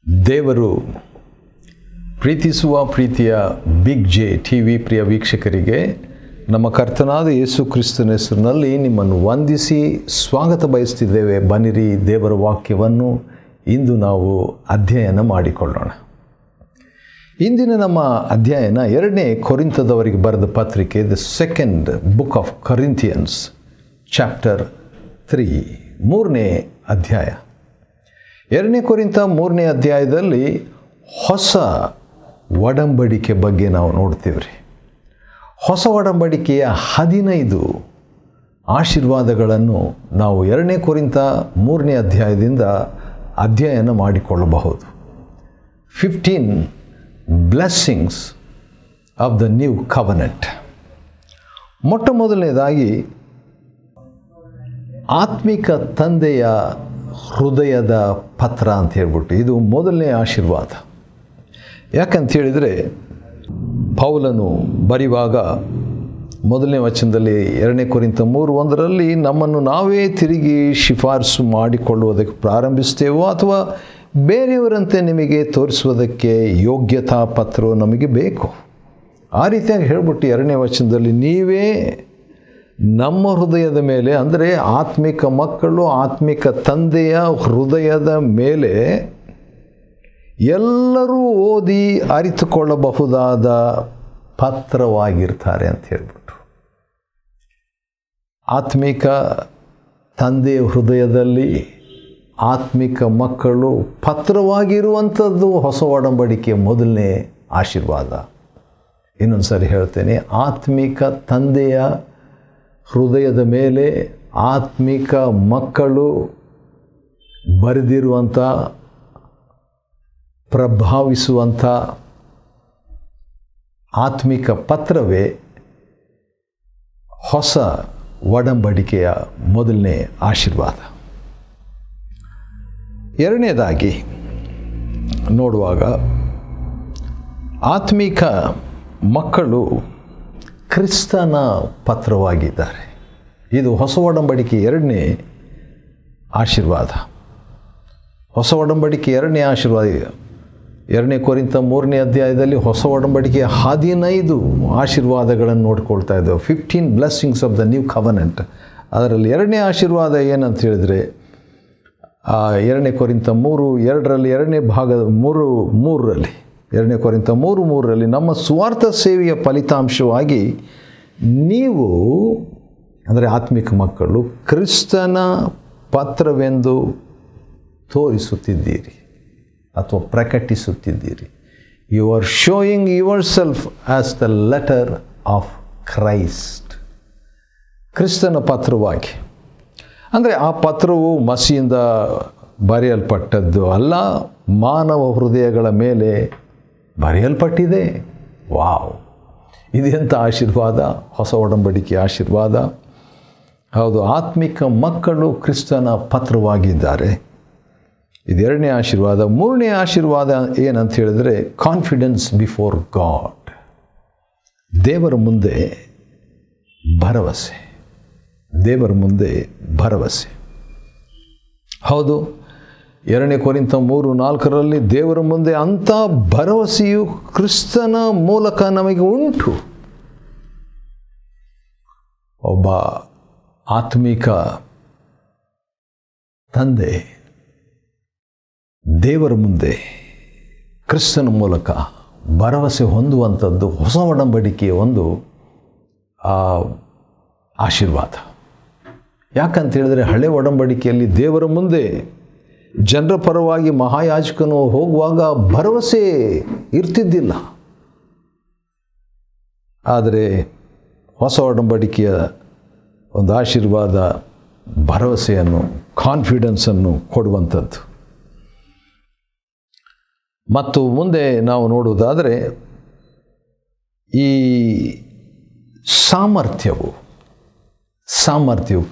ದೇವರು ಪ್ರೀತಿಸುವ ಪ್ರೀತಿಯ ಬಿಗ್ ಜೆ ಟಿ ವಿ ಪ್ರಿಯ ವೀಕ್ಷಕರಿಗೆ ನಮ್ಮ ಕರ್ತನಾದ ಯೇಸು ಕ್ರಿಸ್ತನ ಹೆಸರಿನಲ್ಲಿ ನಿಮ್ಮನ್ನು ವಂದಿಸಿ ಸ್ವಾಗತ ಬಯಸ್ತಿದ್ದೇವೆ. ಬನ್ನಿರಿ, ದೇವರ ವಾಕ್ಯವನ್ನು ಇಂದು ನಾವು ಅಧ್ಯಯನ ಮಾಡಿಕೊಳ್ಳೋಣ. ಇಂದಿನ ನಮ್ಮ ಅಧ್ಯಯನ 2ನೇ ಕೊರಿಂಥದವರಿಗೆ ಬರೆದ ಪತ್ರಿಕೆ, the second book of Corinthians chapter 3, 3ನೇ ಅಧ್ಯಾಯ. 2ನೇ ಕೊರಿಂಥ 3ನೇ ಅಧ್ಯಾಯದಲ್ಲಿ ಹೊಸ ಒಡಂಬಡಿಕೆ ಬಗ್ಗೆ ನಾವು ನೋಡ್ತೀವಿ ರೀ. ಹೊಸ ಒಡಂಬಡಿಕೆಯ 15 ಆಶೀರ್ವಾದಗಳನ್ನು ನಾವು 2ನೇ ಕೊರಿಂಥ 3ನೇ ಅಧ್ಯಾಯದಿಂದ ಅಧ್ಯಯನ ಮಾಡಿಕೊಳ್ಳಬಹುದು. 15 blessings of the new covenant. ಮೊಟ್ಟ ಮೊದಲನೇದಾಗಿ ಆತ್ಮಿಕ ತಂದೆಯ ಹೃದಯದ ಪತ್ರ ಅಂತ ಹೇಳ್ಬಿಟ್ಟು, ಇದು ಮೊದಲನೇ ಆಶೀರ್ವಾದ. ಯಾಕಂತ ಹೇಳಿದರೆ, ಪೌಲನು ಬರೆಯುವಾಗ ಮೊದಲನೇ ವಚನದಲ್ಲಿ 2ನೇ ಕೊರಿಂಥ 3:1 ನಮ್ಮನ್ನು ನಾವೇ ತಿರುಗಿ ಶಿಫಾರಸು ಮಾಡಿಕೊಳ್ಳುವುದಕ್ಕೆ ಪ್ರಾರಂಭಿಸ್ತೇವೋ ಅಥವಾ ಬೇರೆಯವರಂತೆ ನಿಮಗೆ ತೋರಿಸುವುದಕ್ಕೆ ಯೋಗ್ಯತಾ ಪತ್ರವು ನಮಗೆ ಬೇಕು. ಆ ರೀತಿಯಾಗಿ ಹೇಳ್ಬಿಟ್ಟು 2ನೇ ವಚನದಲ್ಲಿ ನೀವೇ ನಮ್ಮ ಹೃದಯದ ಮೇಲೆ, ಅಂದರೆ ಆತ್ಮಿಕ ಮಕ್ಕಳು ಆತ್ಮಿಕ ತಂದೆಯ ಹೃದಯದ ಮೇಲೆ ಎಲ್ಲರೂ ಓದಿ ಅರಿತುಕೊಳ್ಳಬಹುದಾದ ಪತ್ರವಾಗಿರ್ತಾರೆ ಅಂತ ಹೇಳ್ಬಿಟ್ಟು, ಆತ್ಮಿಕ ತಂದೆಯ ಹೃದಯದಲ್ಲಿ ಆತ್ಮಿಕ ಮಕ್ಕಳು ಪತ್ರವಾಗಿರುವಂಥದ್ದು ಹೊಸ ಒಡಂಬಡಿಕೆಯ ಮೊದಲನೇ ಆಶೀರ್ವಾದ. ಇನ್ನೊಂದು ಸಾರಿ ಹೇಳ್ತೇನೆ, ಆತ್ಮಿಕ ತಂದೆಯ ಹೃದಯದ ಮೇಲೆ ಆತ್ಮಿಕ ಮಕ್ಕಳು ಬರೆದಿರುವಂಥ, ಪ್ರಭಾವಿಸುವಂಥ ಆತ್ಮಿಕ ಪತ್ರವೇ ಹೊಸ ಒಡಂಬಡಿಕೆಯ ಮೊದಲನೇ ಆಶೀರ್ವಾದ. ಎರಡನೇದಾಗಿ ನೋಡುವಾಗ, ಆತ್ಮಿಕ ಮಕ್ಕಳು ಕ್ರಿಸ್ತನ ಪತ್ರವಾಗಿದ್ದಾರೆ. ಇದು ಹೊಸ ಒಡಂಬಡಿಕೆ 2ನೇ ಆಶೀರ್ವಾದ. ಹೊಸ ಒಡಂಬಡಿಕೆ 2ನೇ ಆಶೀರ್ವಾದ 2ನೇ ಕೊರಿಂಥ 3ನೇ ಅಧ್ಯಾಯದಲ್ಲಿ ಹೊಸ ಒಡಂಬಡಿಕೆಯ 15 ಆಶೀರ್ವಾದಗಳನ್ನು ನೋಡ್ಕೊಳ್ತಾ ಇದ್ದೇವೆ. 15 blessings of the new covenant. ಅದರಲ್ಲಿ 2ನೇ ಆಶೀರ್ವಾದ ಏನಂತ ಹೇಳಿದರೆ, 2ನೇ ಕೊರಿಂಥ 3:2 2ನೇ ಭಾಗದ 3:3 2ನೇ ಕೊರಿಂಥ 3:3 ನಮ್ಮ ಸ್ವಾರ್ಥ ಸೇವೆಯ ಫಲಿತಾಂಶವಾಗಿ ನೀವು, ಅಂದರೆ ಆತ್ಮಿಕ ಮಕ್ಕಳು, ಕ್ರಿಸ್ತನ ಪತ್ರವೆಂದು ತೋರಿಸುತ್ತಿದ್ದೀರಿ ಅಥವಾ ಪ್ರಕಟಿಸುತ್ತಿದ್ದೀರಿ. You are showing yourself as the letter of Christ. ಕ್ರಿಸ್ತನ ಪತ್ರವಾಗಿ, ಅಂದರೆ ಆ ಪತ್ರವು ಮಸಿಯಿಂದ ಬರೆಯಲ್ಪಟ್ಟದ್ದು ಅಲ್ಲ, ಮಾನವ ಹೃದಯಗಳ ಮೇಲೆ ಬರೆಯಲ್ಪಟ್ಟಿದೆ. ವಾವ್! ಇದೆಂಥ ಆಶೀರ್ವಾದ! ಹೊಸ ಒಡಂಬಡಿಕೆಯ ಆಶೀರ್ವಾದ. ಹೌದು, ಆತ್ಮಿಕ ಮಕ್ಕಳು ಕ್ರಿಸ್ತನ ಪತ್ರವಾಗಿದ್ದಾರೆ. ಇದು 2ನೇ ಆಶೀರ್ವಾದ. 3ನೇ ಆಶೀರ್ವಾದ ಏನಂತ ಹೇಳಿದರೆ, ಕಾನ್ಫಿಡೆನ್ಸ್ ಬಿಫೋರ್ ಗಾಡ್. ದೇವರ ಮುಂದೆ ಭರವಸೆ. ದೇವರ ಮುಂದೆ ಭರವಸೆ. ಹೌದು, 2ನೇ ಕೊರಿಂಥ 3:4 ದೇವರ ಮುಂದೆ ಅಂಥ ಭರವಸೆಯು ಕ್ರಿಸ್ತನ ಮೂಲಕ ನಮಗೆ ಉಂಟು. ಒಬ್ಬ ಆತ್ಮಿಕ ತಂದೆ ದೇವರ ಮುಂದೆ ಕ್ರಿಸ್ತನ ಮೂಲಕ ಭರವಸೆ ಹೊಂದುವಂಥದ್ದು ಹೊಸ ಒಡಂಬಡಿಕೆಯ ಒಂದು ಆಶೀರ್ವಾದ. ಯಾಕಂತ ಹೇಳಿದರೆ, ಹಳೆ ಒಡಂಬಡಿಕೆಯಲ್ಲಿ ದೇವರ ಮುಂದೆ ಜನರ ಪರವಾಗಿ ಮಹಾಯಾಜಕನು ಹೋಗುವಾಗ ಭರವಸೆ ಇರ್ತಿದ್ದಿಲ್ಲ. ಆದರೆ ಹೊಸ ಒಡಂಬಡಿಕೆಯ ಒಂದು ಆಶೀರ್ವಾದ ಭರವಸೆಯನ್ನು, ಕಾನ್ಫಿಡೆನ್ಸನ್ನು ಕೊಡುವಂಥದ್ದು. ಮತ್ತು ಮುಂದೆ ನಾವು ನೋಡುವುದಾದರೆ, ಈ ಸಾಮರ್ಥ್ಯವು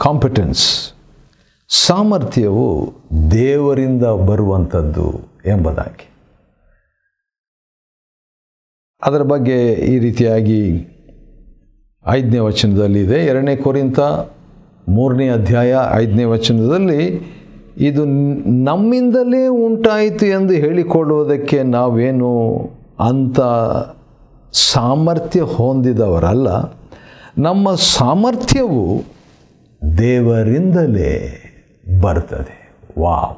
ಕಾಂಪಿಟೆನ್ಸ್, ಸಾಮರ್ಥ್ಯವು ದೇವರಿಂದ ಬರುವಂಥದ್ದು ಎಂಬುದಾಗಿ. ಅದರ ಬಗ್ಗೆ ಈ ರೀತಿಯಾಗಿ 5ನೇ ವಚನದಲ್ಲಿದೆ. 2ನೇ ಕೊರಿಂಥ 3ನೇ ಅಧ್ಯಾಯ 5ನೇ ವಚನದಲ್ಲಿ ಇದು ನಮ್ಮಿಂದಲೇ ಉಂಟಾಯಿತು ಎಂದು ಹೇಳಿಕೊಳ್ಳುವುದಕ್ಕೆ ನಾವೇನು ಅಂಥ ಸಾಮರ್ಥ್ಯ ಹೊಂದಿದವರಲ್ಲ. ನಮ್ಮ ಸಾಮರ್ಥ್ಯವು ದೇವರಿಂದಲೇ ಬರ್ತದೆ. Wow!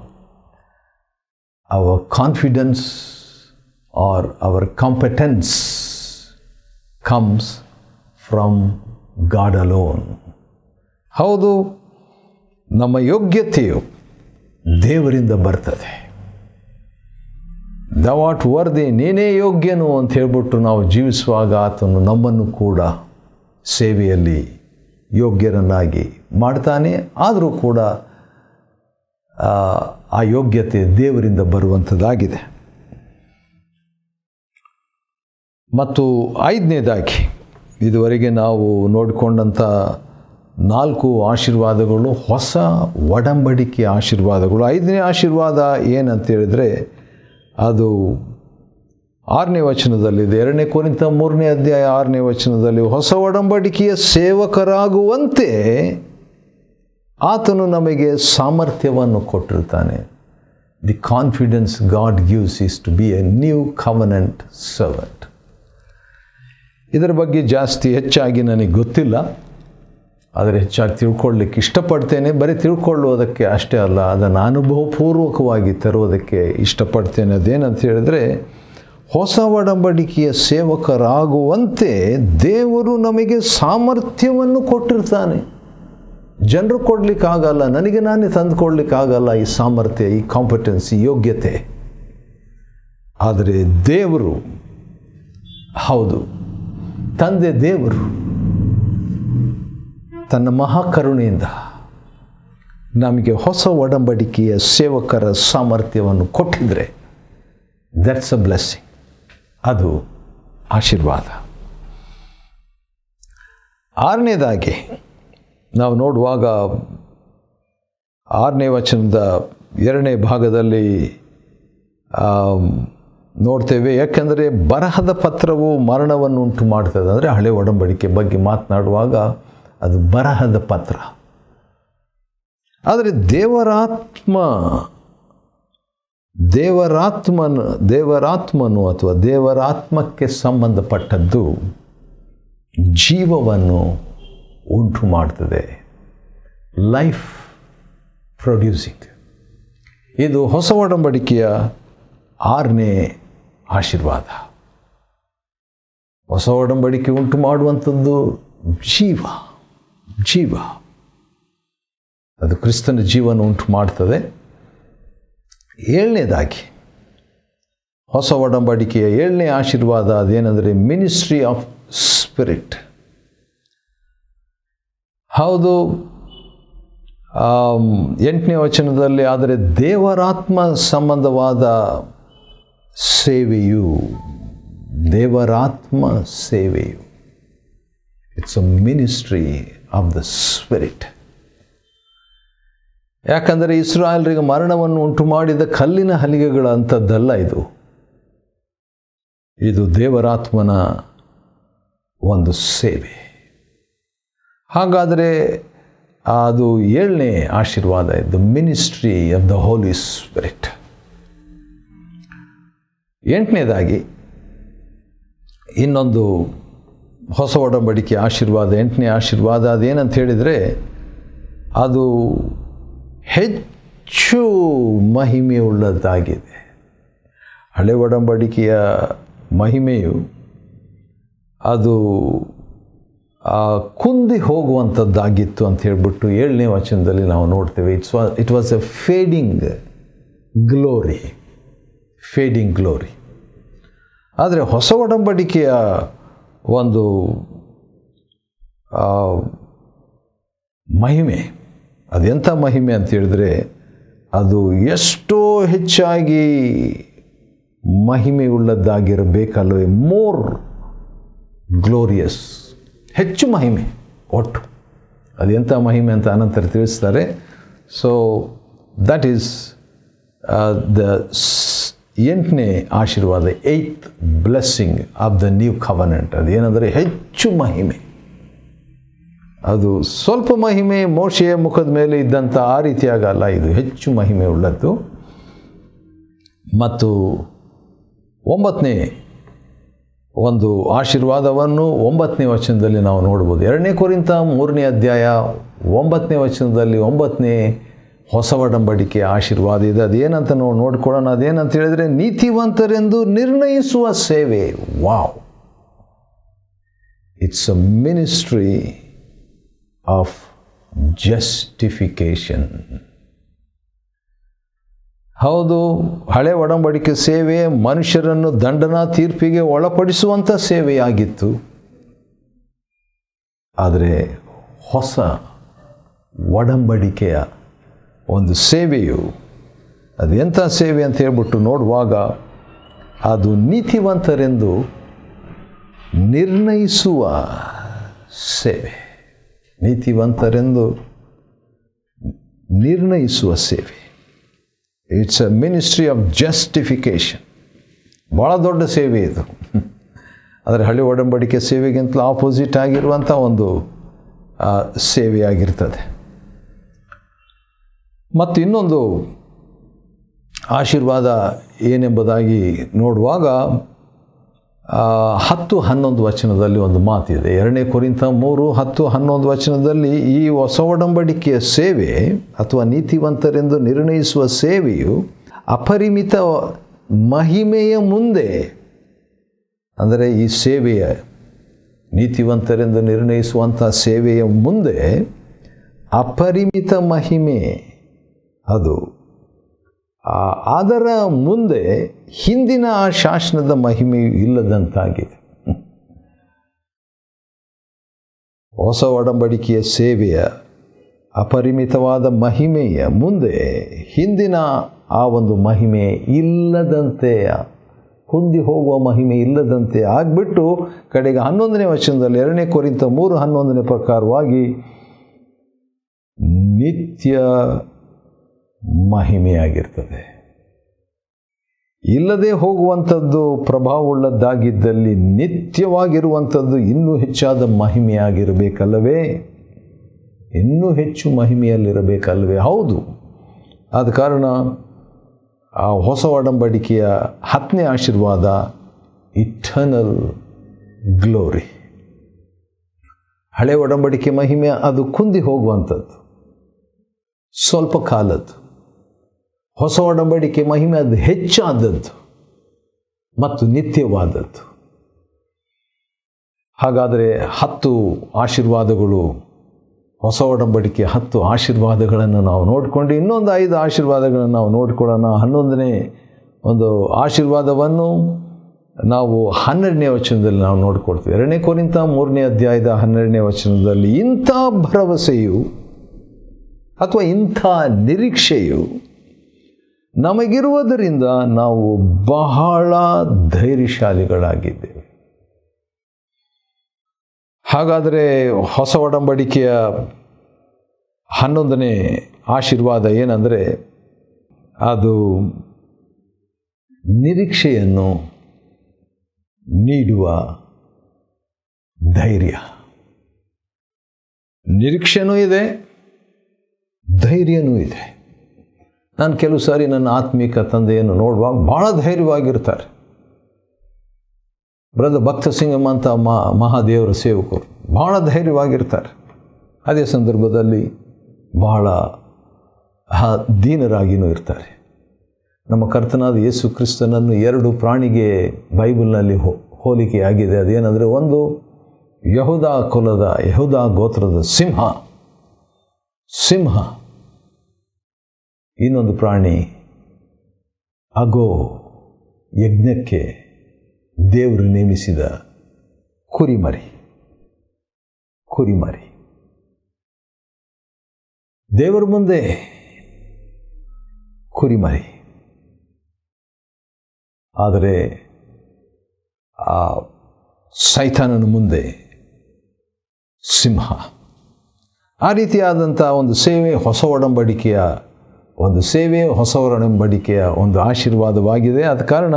Our confidence or our competence comes from God alone. ಹೌದು, ನಮ್ಮ ಯೋಗ್ಯತೆಯು ದೇವರಿಂದ ಬರ್ತದೆ. ಥou ಆರ್ಟ್ ವರ್ದಿ, ನೀನೇ ಯೋಗ್ಯನು ಅಂತ ಹೇಳ್ಬಿಟ್ಟು ನಾವು ಜೀವಿಸುವಾಗ ಆತನು ನಮ್ಮನ್ನು ಕೂಡ ಸೇವೆಯಲ್ಲಿ ಯೋಗ್ಯರನ್ನಾಗಿ ಮಾಡ್ತಾನೆ. ಆದರೂ ಕೂಡ ಆ ಯೋಗ್ಯತೆ ದೇವರಿಂದ ಬರುವಂಥದ್ದಾಗಿದೆ. ಮತ್ತು 5ನೇದಾಗಿ, ಇದುವರೆಗೆ ನಾವು ನೋಡಿಕೊಂಡಂಥ 4 ಆಶೀರ್ವಾದಗಳು ಹೊಸ ಒಡಂಬಡಿಕೆಯ ಆಶೀರ್ವಾದಗಳು. 5ನೇ ಆಶೀರ್ವಾದ ಏನಂತೇಳಿದರೆ ಅದು 6ನೇ ವಚನದಲ್ಲಿದೆ. 2 ಕೊರಿಂಥ 3ನೇ ಅಧ್ಯಾಯ 6ನೇ ವಚನದಲ್ಲಿ, ಹೊಸ ಒಡಂಬಡಿಕೆಯ ಸೇವಕರಾಗುವಂತೆ ಆತನು ನಮಗೆ ಸಾಮರ್ಥ್ಯವನ್ನು ಕೊಟ್ಟಿರ್ತಾನೆ. The confidence God gives is to be a new covenant servant. ಇದರ ಬಗ್ಗೆ ಜಾಸ್ತಿ ಹೆಚ್ಚಾಗಿ ನನಗೆ ಗೊತ್ತಿಲ್ಲ, ಆದರೆ ಹೆಚ್ಚಾಗಿ ತಿಳ್ಕೊಳ್ಳಿಕ್ಕೆ ಇಷ್ಟಪಡ್ತೇನೆ. ಬರೀ ತಿಳ್ಕೊಳ್ಳೋದಕ್ಕೆ ಅಷ್ಟೇ ಅಲ್ಲ, ಅದನ್ನು ಅನುಭವಪೂರ್ವಕವಾಗಿ ತರುವುದಕ್ಕೆ ಇಷ್ಟಪಡ್ತೇನೆ. ಅದೇನಂತ ಹೇಳಿದ್ರೆ, ಹೊಸ ಒಡಂಬಡಿಕೆಯ ಸೇವಕರಾಗುವಂತೆ ದೇವರು ನಮಗೆ ಸಾಮರ್ಥ್ಯವನ್ನು ಕೊಟ್ಟಿರ್ತಾನೆ. ಜನರು ಕೊಡಲಿಕ್ಕಾಗಲ್ಲ, ನನಗೆ ನಾನೇ ತಂದುಕೊಡ್ಲಿಕ್ಕಾಗಲ್ಲ ಈ ಸಾಮರ್ಥ್ಯ, ಈ ಕಾಂಪಿಟೆನ್ಸ್, ಈ ಯೋಗ್ಯತೆ. ಆದರೆ ದೇವರು, ಹೌದು, ತಂದೆ ದೇವರು ತನ್ನ ಮಹಾಕರುಣೆಯಿಂದ ನಮಗೆ ಹೊಸ ಒಡಂಬಡಿಕೆಯ ಸೇವಕರ ಸಾಮರ್ಥ್ಯವನ್ನು ಕೊಟ್ಟಿದ್ರೆ ದಟ್ಸ್ ಅ ಬ್ಲೆಸ್ಸಿಂಗ್. ಅದು ಆಶೀರ್ವಾದ. 6ನೇದಾಗಿ ನಾವು ನೋಡುವಾಗ 6ನೇ ವಚನದ 2ನೇ ಭಾಗದಲ್ಲಿ ನೋಡ್ತೇವೆ. ಯಾಕೆಂದರೆ ಬರಹದ ಪತ್ರವು ಮರಣವನ್ನು ಉಂಟು ಮಾಡ್ತದೆ. ಅಂದರೆ ಹಳೆ ಒಡಂಬಡಿಕೆ ಬಗ್ಗೆ ಮಾತನಾಡುವಾಗ ಅದು ಬರಹದ ಪತ್ರ. ಆದರೆ ದೇವರಾತ್ಮನು ಅಥವಾ ದೇವರಾತ್ಮಕ್ಕೆ ಸಂಬಂಧಪಟ್ಟದ್ದು ಜೀವವನ್ನು ಉಂಟು ಮಾಡ್ತದೆ. Life producing. ಇದು ಹೊಸ ಒಡಂಬಡಿಕೆಯ 6ನೇ ಆಶೀರ್ವಾದ. ಹೊಸ ಒಡಂಬಡಿಕೆ ಉಂಟು ಮಾಡುವಂಥದ್ದು ಜೀವ. ಅದು ಕ್ರಿಸ್ತನ ಜೀವನ ಉಂಟು ಮಾಡ್ತದೆ. 7ನೇದಾಗಿ ಹೊಸ ಒಡಂಬಡಿಕೆಯ 7ನೇ ಆಶೀರ್ವಾದ ಅದೇನೆಂದರೆ ಮಿನಿಸ್ಟ್ರಿ ಆಫ್ ಸ್ಪಿರಿಟ್. ಹೌದು, 8ನೇ ವಚನದಲ್ಲಿ, ಆದರೆ ದೇವರಾತ್ಮ ಸಂಬಂಧವಾದ ಸೇವೆಯು it's a ministry of the spirit. ಯಾಕಂದರೆ ಇಸ್ರಾಯೇಲರಿಗೆ ಮರಣವನ್ನು ಉಂಟು ಮಾಡಿದ ಕಲ್ಲಿನ ಹಲಿಗೆಗಳ ಅಂಥದ್ದಲ್ಲ ಇದು ದೇವರಾತ್ಮನ ಒಂದು ಸೇವೆ. ಹಾಗಾದರೆ ಅದು 7ನೇ ಆಶೀರ್ವಾದ, the ministry of the Holy Spirit. 8ನೇದಾಗಿ ಇನ್ನೊಂದು ಹೊಸ ಒಡಂಬಡಿಕೆ ಆಶೀರ್ವಾದ, 8ನೇ ಆಶೀರ್ವಾದ ಅದೇನಂತ ಹೇಳಿದರೆ ಅದು ಹೆಚ್ಚು ಮಹಿಮೆಯುಳ್ಳದ್ದಾಗಿದೆ. ಹಳೆ ಒಡಂಬಡಿಕೆಯ ಮಹಿಮೆಯು ಅದು ಕುಂದಿ ಹೋಗುವಂಥದ್ದಾಗಿತ್ತು ಅಂತ ಹೇಳ್ಬಿಟ್ಟು 7ನೇ ವಚನದಲ್ಲಿ ನಾವು ನೋಡ್ತೇವೆ. It was A fading glory. ಆದರೆ ಹೊಸ ಒಡಂಬಡಿಕೆಯ ಒಂದು ಮಹಿಮೆ, ಅದೆಂಥ ಮಹಿಮೆ ಅಂತ ಹೇಳಿದ್ರೆ ಅದು ಎಷ್ಟೋ ಹೆಚ್ಚಾಗಿ ಮಹಿಮೆಯುಳ್ಳದ್ದಾಗಿರಬೇಕಲ್ವೇ. ಮೋರ್ ಗ್ಲೋರಿಯಸ್, ಹೆಚ್ಚು ಮಹಿಮೆ ಒಟ್ಟು. ಅದೆಂಥ ಮಹಿಮೆ ಅಂತ ಅನಂತರ ತಿಳಿಸ್ತಾರೆ. ಸೊ ದಟ್ ಈಸ್ ದ 8ನೇ ಆಶೀರ್ವಾದ, 8th blessing of the new covenant. ಅದೇನೆಂದರೆ ಹೆಚ್ಚು ಮಹಿಮೆ. ಅದು ಸ್ವಲ್ಪ ಮಹಿಮೆ ಮೋಶೆಯ ಮುಖದ ಮೇಲೆ ಇದ್ದಂಥ ಆ ರೀತಿಯಾಗಲ್ಲ, ಇದು ಹೆಚ್ಚು ಮಹಿಮೆ ಉಳ್ಳದ್ದು. ಮತ್ತು 9ನೇ ಒಂದು ಆಶೀರ್ವಾದವನ್ನು 9ನೇ ವಚನದಲ್ಲಿ ನಾವು ನೋಡ್ಬೋದು. 2 ಕೊರಿಂಥ 3ನೇ ಅಧ್ಯಾಯ 9ನೇ ವಚನದಲ್ಲಿ 9ನೇ ಹೊಸ ಒಡಂಬಡಿಕೆಯ ಆಶೀರ್ವಾದ ಇದೆ. ಅದೇನಂತ ನಾವು ನೋಡ್ಕೊಳ್ಳೋಣ. ಅದೇನಂತ ಹೇಳಿದರೆ, ನೀತಿವಂತರೆಂದು ನಿರ್ಣಯಿಸುವ ಸೇವೆ. Wow! It's a ministry of justification. ಹೌದು, ಹಳೆ ಒಡಂಬಡಿಕೆ ಸೇವೆ ಮನುಷ್ಯರನ್ನು ದಂಡನಾ ತೀರ್ಪಿಗೆ ಒಳಪಡಿಸುವಂಥ ಸೇವೆಯಾಗಿತ್ತು. ಆದರೆ ಹೊಸ ಒಡಂಬಡಿಕೆಯ ಒಂದು ಸೇವೆಯು ಅದೆಂಥ ಸೇವೆ ಅಂತ ಹೇಳ್ಬಿಟ್ಟು ನೋಡುವಾಗ, ಅದು ನೀತಿವಂತರೆಂದು ನಿರ್ಣಯಿಸುವ ಸೇವೆ. ನೀತಿವಂತರೆಂದು ನಿರ್ಣಯಿಸುವ ಸೇವೆ. It's a ministry of justification. ಭಾಳ ದೊಡ್ಡ ಸೇವೆ ಇದು. ಆದರೆ ಹಳೆ ಒಡಂಬಡಿಕೆ ಸೇವೆಗಿಂತಲೂ ಆಪೋಸಿಟ್ ಆಗಿರುವಂಥ ಒಂದು ಸೇವೆಯಾಗಿರ್ತದೆ. ಮತ್ತು ಇನ್ನೊಂದು ಆಶೀರ್ವಾದ ಏನೆಂಬುದಾಗಿ ನೋಡುವಾಗ 10-11 ವಚನದಲ್ಲಿ ಒಂದು ಮಾತಿದೆ. 2 ಕೊರಿಂಥ 3:10-11 ವಚನದಲ್ಲಿ ಈ ಹೊಸ ಒಡಂಬಡಿಕೆಯ ಸೇವೆ ಅಥವಾ ನೀತಿವಂತರೆಂದು ನಿರ್ಣಯಿಸುವ ಸೇವೆಯು ಅಪರಿಮಿತ ಮಹಿಮೆಯ ಮುಂದೆ, ಅಂದರೆ ಈ ಸೇವೆಯ ನೀತಿವಂತರೆಂದು ನಿರ್ಣಯಿಸುವಂಥ ಸೇವೆಯ ಮುಂದೆ ಅಪರಿಮಿತ ಮಹಿಮೆ, ಅದು ಅದರ ಮುಂದೆ ಹಿಂದಿನ ಆ ಶಾಸನದ ಮಹಿಮೆಯು ಇಲ್ಲದಂತಾಗಿದೆ. ಹೊಸ ಒಡಂಬಡಿಕೆಯ ಸೇವೆಯ ಅಪರಿಮಿತವಾದ ಮಹಿಮೆಯ ಮುಂದೆ ಹಿಂದಿನ ಆ ಒಂದು ಮಹಿಮೆ ಇಲ್ಲದಂತೆ, ಕುಂದಿ ಹೋಗುವ ಮಹಿಮೆ ಇಲ್ಲದಂತೆ ಆಗಿಬಿಟ್ಟು ಕಡೆಗೆ 11ನೇ ವಚನದಲ್ಲಿ 2 ಕೊರಿಂಥ 3:11 ಪ್ರಕಾರವಾಗಿ ನಿತ್ಯ ಮಹಿಮೆಯಾಗಿರ್ತದೆ. ಇಲ್ಲದೆ ಹೋಗುವಂಥದ್ದು ಪ್ರಭಾವವುಳ್ಳದ್ದಾಗಿದ್ದಲ್ಲಿ ನಿತ್ಯವಾಗಿರುವಂಥದ್ದು ಇನ್ನೂ ಹೆಚ್ಚಾದ ಮಹಿಮೆಯಾಗಿರಬೇಕಲ್ಲವೇ? ಇನ್ನೂ ಹೆಚ್ಚು ಮಹಿಮೆಯಲ್ಲಿರಬೇಕಲ್ವೇ? ಹೌದು. ಆದ ಕಾರಣ ಆ ಹೊಸ ಒಡಂಬಡಿಕೆಯ 10ನೇ ಆಶೀರ್ವಾದ ಇಟರ್ನಲ್ ಗ್ಲೋರಿ. ಹಳೆ ಒಡಂಬಡಿಕೆ ಮಹಿಮೆ ಅದು ಕುಂದಿ ಹೋಗುವಂಥದ್ದು, ಸ್ವಲ್ಪ ಕಾಲದ್ದು. ಹೊಸ ಒಡಂಬಡಿಕೆ ಮಹಿಮೆ ಅದು ಹೆಚ್ಚಾದದ್ದು ಮತ್ತು ನಿತ್ಯವಾದದ್ದು. ಹಾಗಾದರೆ 10 ಆಶೀರ್ವಾದಗಳು, ಹೊಸ ಒಡಂಬಡಿಕೆ 10 ಆಶೀರ್ವಾದಗಳನ್ನು ನಾವು ನೋಡಿಕೊಂಡು ಇನ್ನೊಂದು 5 ಆಶೀರ್ವಾದಗಳನ್ನು ನಾವು ನೋಡಿಕೊಳ್ಳೋಣ. 11ನೇ ಒಂದು ಆಶೀರ್ವಾದವನ್ನು ನಾವು 12ನೇ ವಚನದಲ್ಲಿ ನಾವು ನೋಡಿಕೊಳ್ತೀವಿ. 2 ಕೊರಿಂಥ 3ನೇ ಅಧ್ಯಾಯದ 12ನೇ ವಚನದಲ್ಲಿ, ಇಂಥ ಭರವಸೆಯು ಅಥವಾ ಇಂಥ ನಿರೀಕ್ಷೆಯು ನಮಗಿರುವುದರಿಂದ ನಾವು ಬಹಳ ಧೈರ್ಯಶಾಲಿಗಳಾಗಿದ್ದೇವೆ. ಹಾಗಾದರೆ ಹೊಸ ಒಡಂಬಡಿಕೆಯ 11ನೇ ಆಶೀರ್ವಾದ ಏನಂದರೆ, ಅದು ನಿರೀಕ್ಷೆಯನ್ನು ನೀಡುವ ಧೈರ್ಯ. ನಿರೀಕ್ಷೆನೂ ಇದೆ, ಧೈರ್ಯನೂ ಇದೆ. ನಾನು ಕೆಲವು ಸಾರಿ ನನ್ನ ಆತ್ಮಿಕ ತಂದೆಯನ್ನು ನೋಡುವಾಗ ಭಾಳ ಧೈರ್ಯವಾಗಿರ್ತಾರೆ. ಬ್ರದರ್ ಭಕ್ತ ಸಿಂಗಮ್ ಅಂತ ಮಹಾದೇವರ ಸೇವಕರು ಭಾಳ ಧೈರ್ಯವಾಗಿರ್ತಾರೆ. ಅದೇ ಸಂದರ್ಭದಲ್ಲಿ ಬಹಳ ದೀನರಾಗಿಯೂ ಇರ್ತಾರೆ. ನಮ್ಮ ಕರ್ತನಾದ ಯೇಸು ಕ್ರಿಸ್ತನನ್ನು 2 ಪ್ರಾಣಿಗೆ ಬೈಬಲ್ನಲ್ಲಿ ಹೋಲಿಕೆಯಾಗಿದೆ. ಅದೇನೆಂದರೆ, ಒಂದು ಯಹೂದ ಗೋತ್ರದ ಸಿಂಹ, ಇನ್ನೊಂದು ಪ್ರಾಣಿ ಅಗೋ, ಯಜ್ಞಕ್ಕೆ ದೇವರು ನೇಮಿಸಿದ ಕುರಿಮರಿ. ದೇವರ ಮುಂದೆ ಕುರಿಮರಿ, ಆದರೆ ಆ ಸೈತಾನನ ಮುಂದೆ ಸಿಂಹ. ಆ ರೀತಿಯಾದಂಥ ಒಂದು ಸೇವೆ ಹೊಸ ಒಡಂಬಡಿಕೆಯ ಒಂದು ಆಶೀರ್ವಾದವಾಗಿದೆ. ಆದ ಕಾರಣ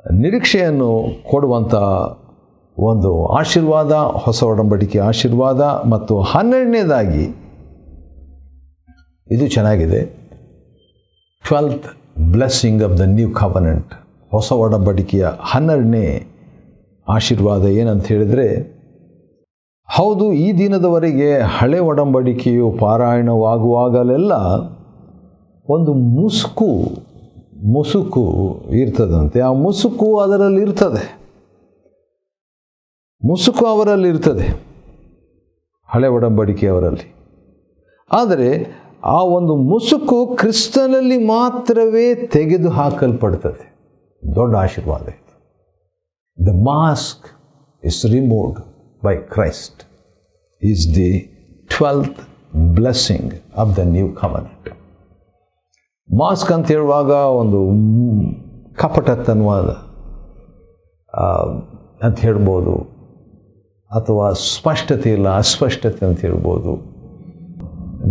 ನಿರೀಕ್ಷೆಯನ್ನು ಕೊಡುವಂಥ ಒಂದು ಆಶೀರ್ವಾದ, ಹೊಸ ಒಡಂಬಡಿಕೆ ಆಶೀರ್ವಾದ. ಮತ್ತು 12ನೇದಾಗಿ ಇದು ಚೆನ್ನಾಗಿದೆ, 12th blessing of the new covenant. ಹೊಸ ಒಡಂಬಡಿಕೆಯ 12ನೇ ಆಶೀರ್ವಾದ ಏನಂತ ಹೇಳಿದರೆ, ಹೌದು, ಈ ದಿನದವರೆಗೆ ಹಳೆ ಒಡಂಬಡಿಕೆಯು ಪಾರಾಯಣವಾಗುವಾಗಲೆಲ್ಲ ಒಂದು ಮುಸುಕು ಇರ್ತದಂತೆ. ಆ ಮುಸುಕು ಅದರಲ್ಲಿರ್ತದೆ, ಮುಸುಕು ಅವರಲ್ಲಿರ್ತದೆ, ಹಳೆ ಒಡಂಬಡಿಕೆಯವರಲ್ಲಿ. ಆದರೆ ಆ ಒಂದು ಮುಸುಕು ಕ್ರಿಸ್ತನಲ್ಲಿ ಮಾತ್ರವೇ ತೆಗೆದು ಹಾಕಲ್ಪಡ್ತದೆ. ದೊಡ್ಡ ಆಶೀರ್ವಾದ ಇದು. The mask is removed by Christ is the 12th blessing of the new covenant. Mask ಅಂತ ಹೇಳುವಾಗ ಒಂದು ಕಪಟತನವಾದ ಅಂತ ಹೇಳ್ಬೋದು, ಅಥವಾ ಸ್ಪಷ್ಟತೆ ಇಲ್ಲ, ಅಸ್ಪಷ್ಟತೆ ಅಂತ ಹೇಳ್ಬೋದು,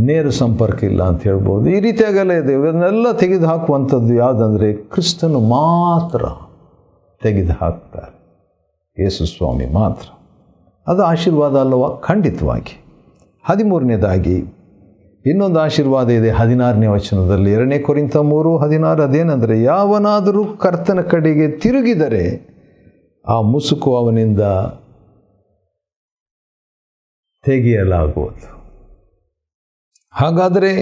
ನೇರ ಸಂಪರ್ಕ ಇಲ್ಲ ಅಂತ ಹೇಳ್ಬೋದು. ಈ ರೀತಿಯಾಗೆಲ್ಲ ಇದೆ. ಇವನ್ನೆಲ್ಲ ತೆಗೆದು ಹಾಕುವಂಥದ್ದು ಯಾವುದಂದರೆ ಕ್ರಿಸ್ತನು ಮಾತ್ರ ತೆಗೆದು ಹಾಕ್ತಾರೆ, ಯೇಸು ಸ್ವಾಮಿ ಮಾತ್ರ. ಅದು ಆಶೀರ್ವಾದ ಅಲ್ಲವಾ? ಖಂಡಿತವಾಗಿ. 13ನೇದಾಗಿ ಇನ್ನೊಂದು ಆಶೀರ್ವಾದ ಇದೆ 16ನೇ ವಚನದಲ್ಲಿ, 2 ಕೊರಿಂಥ 3:16. ಅದೇನೆಂದರೆ, ಯಾವನಾದರೂ ಕರ್ತನ ಕಡೆಗೆ ತಿರುಗಿದರೆ ಆ ಮುಸುಕು ಅವನಿಂದ ತೆಗೆಯಲಾಗುವುದು. ಹಾಗಾದರೆ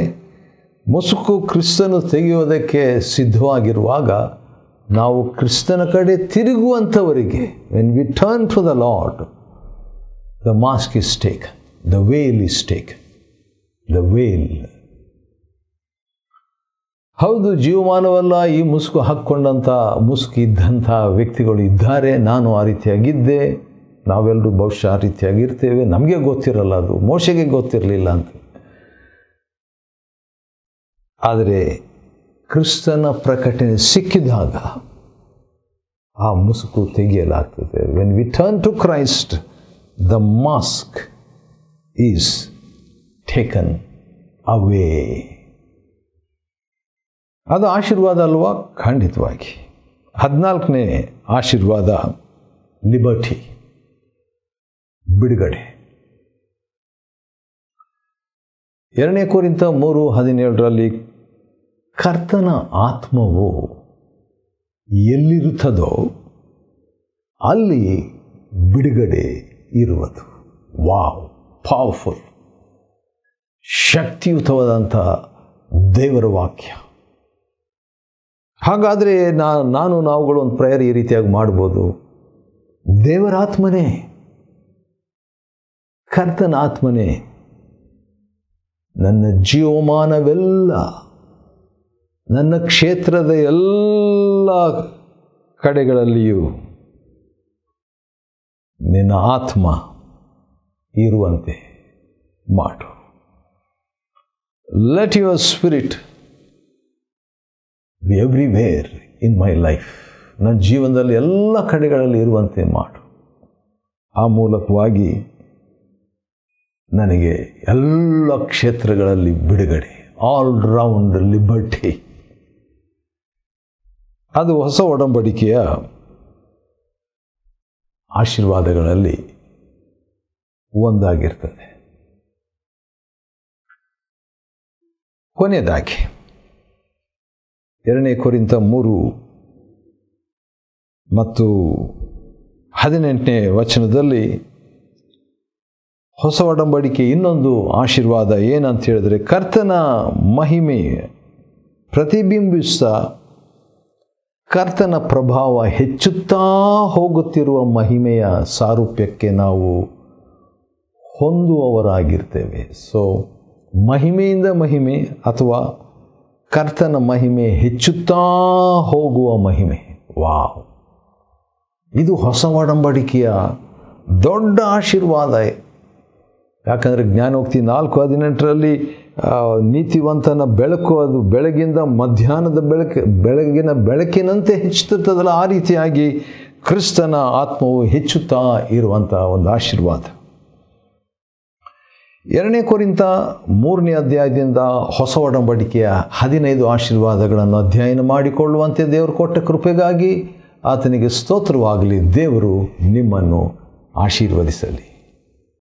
ಮುಸುಕು ಕ್ರಿಸ್ತನು ತೆಗೆಯೋದಕ್ಕೆ ಸಿದ್ಧವಾಗಿರುವಾಗ ನಾವು ಕ್ರಿಸ್ತನ ಕಡೆ ತಿರುಗುವಂಥವರಿಗೆ, when we turn to the Lord, the mask is taken, the veil is taken, the veil. ಹೌದು, ಜೀವಮಾನವೆಲ್ಲ ಈ ಮುಸುಕು ಹಾಕ್ಕೊಂಡಂಥ, ಮುಸುಕು ಇದ್ದಂಥ ವ್ಯಕ್ತಿಗಳು ಇದ್ದಾರೆ. ನಾನು ಆ ರೀತಿಯಾಗಿದ್ದೆ, ನಾವೆಲ್ಲರೂ ಬಹುಶಃ ಆ ರೀತಿಯಾಗಿರ್ತೇವೆ. ನಮಗೆ ಗೊತ್ತಿರಲ್ಲ, ಅದು ಮೋಶೆಗೆ ಗೊತ್ತಿರಲಿಲ್ಲ ಅಂತ. ಆದರೆ ಕ್ರಿಸ್ತನ ಪ್ರಕಟಣೆ ಸಿಕ್ಕಿದಾಗ ಆ ಮುಸುಕು ತೆಗೆಯಲಾಗ್ತದೆ. When we turn to Christ, the mask is taken away. ಅದು ಆಶೀರ್ವಾದ ಅಲ್ವಾ? ಖಂಡಿತವಾಗಿ. 14ನೇ ಆಶೀರ್ವಾದ ಲಿಬರ್ಟಿ, ಬಿಡುಗಡೆ. 2 ಕೊರಿಂಥ 3:17 ಕರ್ತನ ಆತ್ಮವು ಎಲ್ಲಿರುತ್ತದೋ ಅಲ್ಲಿ ಬಿಡುಗಡೆ ಇರುವುದು. ವಾವ್, ಪವರ್ಫುಲ್, ಶಕ್ತಿಯುತವಾದಂಥ ದೇವರ ವಾಕ್ಯ. ಹಾಗಾದರೆ ನಾವುಗಳು ಒಂದು ಪ್ರೇಯರ್ ಈ ರೀತಿಯಾಗಿ ಮಾಡ್ಬೋದು. ದೇವರ ಆತ್ಮನೇ, ಕರ್ತನ ಆತ್ಮನೇ ನನ್ನ ಜೀವಮಾನವೆಲ್ಲ, ನನ್ನ ಕ್ಷೇತ್ರದ ಎಲ್ಲ ಕಡೆಗಳಲ್ಲಿಯೂ ನಿನ್ನ ಆತ್ಮ ಇರುವಂತೆ ಮಾಡು. Let your spirit B everywhere in my life. ನನ್ನ ಜೀವನದಲ್ಲಿ ಎಲ್ಲ ಕಡೆಗಳಲ್ಲಿ ಇರುವಂತೆ ಮಾಡು. ಆ ಮೂಲಕವಾಗಿ ನನಗೆ ಎಲ್ಲ ಕ್ಷೇತ್ರಗಳಲ್ಲಿ ಬಿಡುಗಡೆ, ಆಲ್ ರೌಂಡ್ ಲಿಬರ್ಟಿ. ಅದು ಹೊಸ ಒಡಂಬಡಿಕೆಯ ಆಶೀರ್ವಾದಗಳಲ್ಲಿ ಒಂದಾಗಿರ್ತದೆ. ಕೊನೆಯದಾಗಿ 2 ಕೊರಿಂಥ 3 ಮತ್ತು 18ನೇ ವಚನದಲ್ಲಿ ಹೊಸ ಒಡಂಬಡಿಕೆ ಇನ್ನೊಂದು ಆಶೀರ್ವಾದ ಏನಂತ ಹೇಳಿದ್ರೆ, ಕರ್ತನ ಮಹಿಮೆ ಪ್ರತಿಬಿಂಬಿಸ್ತಾ ಕರ್ತನ ಪ್ರಭಾವ ಹೆಚ್ಚುತ್ತಾ ಹೋಗುತ್ತಿರುವ ಮಹಿಮೆಯ ಸಾರೂಪ್ಯಕ್ಕೆ ನಾವು ಹೊಂದುವವರಾಗಿರ್ತೇವೆ. ಸೊ ಮಹಿಮೆಯಿಂದ ಮಹಿಮೆ, ಅಥವಾ ಕರ್ತನ ಮಹಿಮೆ ಹೆಚ್ಚುತ್ತಾ ಹೋಗುವ ಮಹಿಮೆ. ವಾವ್, ಇದು ಹೊಸ ಒಡಂಬಡಿಕೆಯ ದೊಡ್ಡ ಆಶೀರ್ವಾದ. ಯಾಕಂದರೆ ಜ್ಞಾನೋಕ್ತಿ 4:18 ನೀತಿವಂತನ ಬೆಳಕು ಅದು ಬೆಳಗಿಂದ ಮಧ್ಯಾಹ್ನದ ಬೆಳಗಿನ ಬೆಳಕಿನಂತೆ ಹೆಚ್ಚುತ್ತದಲ್ಲ, ಆ ರೀತಿಯಾಗಿ ಕ್ರಿಸ್ತನ ಆತ್ಮವು ಹೆಚ್ಚುತ್ತಾ ಇರುವಂಥ ಒಂದು ಆಶೀರ್ವಾದ. 2 ಕೊರಿಂಥ 3ನೇ ಅಧ್ಯಾಯದಿಂದ ಹೊಸ ಒಡಂಬಡಿಕೆಯ 15 ಆಶೀರ್ವಾದಗಳನ್ನು ಅಧ್ಯಯನ ಮಾಡಿಕೊಳ್ಳುವಂತೆ ದೇವರು ಕೊಟ್ಟ ಕೃಪೆಗಾಗಿ ಆತನಿಗೆ ಸ್ತೋತ್ರವಾಗಲಿ. ದೇವರು ನಿಮ್ಮನ್ನು ಆಶೀರ್ವದಿಸಲಿ.